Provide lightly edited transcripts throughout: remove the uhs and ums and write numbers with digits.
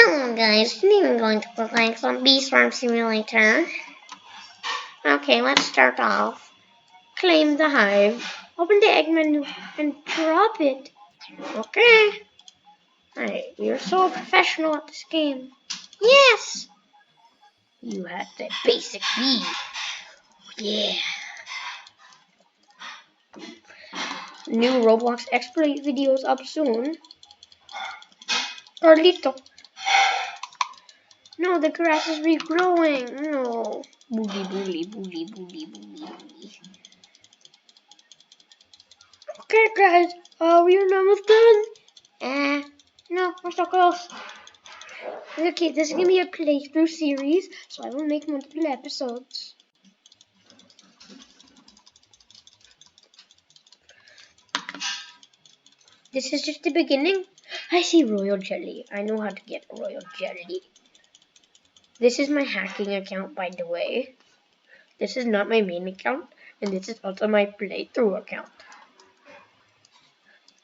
Hello guys, today we're going to play like some Bee Swarm Simulator. Okay, let's start off. Claim the hive. Open the egg menu and drop it. Okay. Alright, you're so professional at this game. Yes! You had the basic bee. Yeah. New Roblox exploit videos up soon. Carlito. No, the grass is regrowing. No. Booty. Okay, guys, we're almost done. No, we're so close. Okay, this is gonna be a playthrough series, so I will make multiple episodes. This is just the beginning. I see royal jelly. I know how to get royal jelly. This is my hacking account, by the way. This is not my main account, and this is also my playthrough account.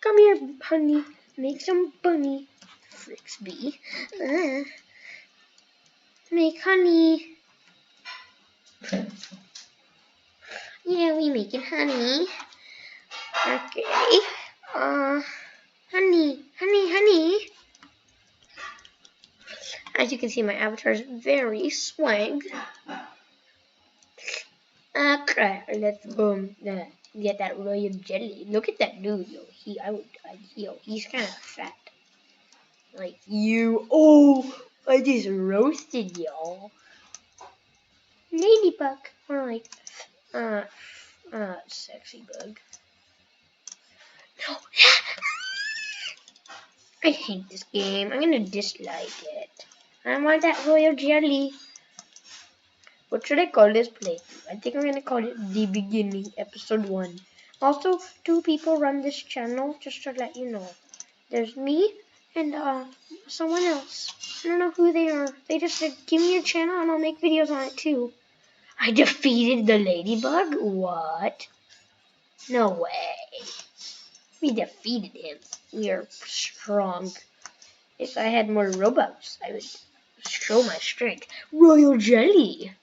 Come here, honey. Make some bunny. Fricks bee. Make honey. Yeah, we making honey. Okay. Honey. As you can see, my avatar is very swag. Okay, let's get that royal jelly. Look at that dude, yo. He's kind of fat. Like you. Oh, I just roasted y'all. Ladybug, or like, sexy bug. No. I hate this game. I'm gonna dislike it. I want that royal jelly. What should I call this playthrough? I think I'm gonna call it The Beginning, Episode 1. Also, 2 people run this channel, just to let you know. There's me and someone else. I don't know who they are. They just said, give me your channel and I'll make videos on it too. I defeated the ladybug? What? No way. We defeated him. We are strong. If I had more Robux, I would show my strength. Royal jelly.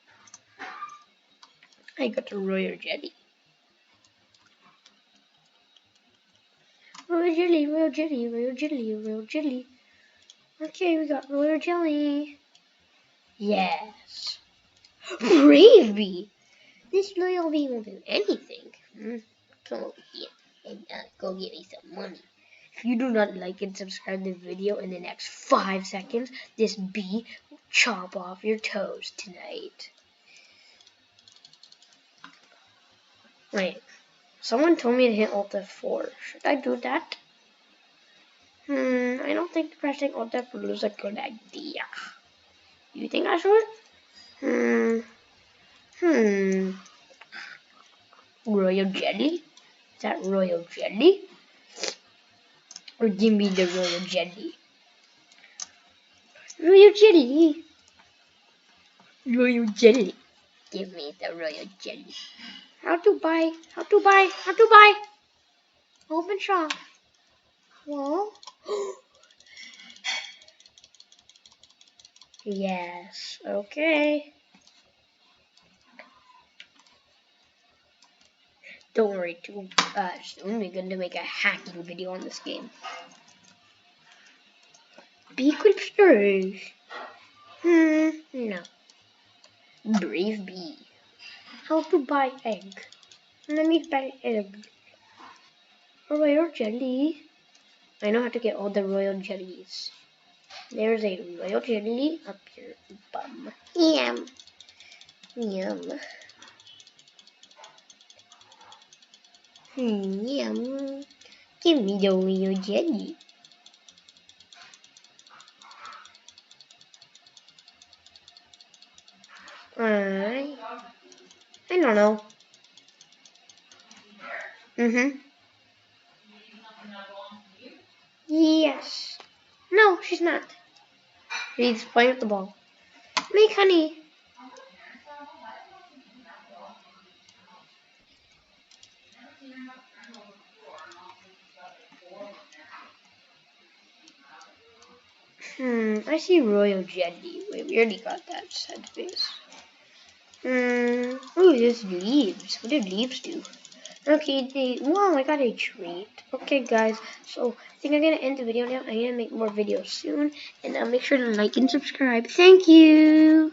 I got a royal jelly. Royal jelly. Okay, we got royal jelly. Yes. Brave bee. This loyal bee won't do anything. Come over here and go get me some money. If you do not like and subscribe to the video in the next 5 seconds, this bee will chop off your toes tonight. Wait, someone told me to hit Alt F4. Should I do that? I don't think pressing Alt F4 is a good idea. You think I should? Royal jelly? Is that royal jelly? Or give me the royal jelly. Royal jelly. Royal jelly. Give me the royal jelly. How to buy? Open shop. Whoa. Yes. Okay. Don't worry, too soon we're going to make a hacking video on this game. Bee clipsters. No. Brave bee. How to buy egg? Let me buy egg. Royal jelly. I know how to get all the royal jellies. There's a royal jelly up your bum. Yum. Yum. Yum. Give me the royal jelly. I don't know. Yes. No, she's not. She's playing with the ball. Make honey. I see royal jelly. Wait, we already got that sad face. Oh, there's leaves. What did leaves do? Okay, wow, I got a treat. Okay, guys, so I think I'm gonna end the video now. I'm gonna make more videos soon, and make sure to like and subscribe. Thank you.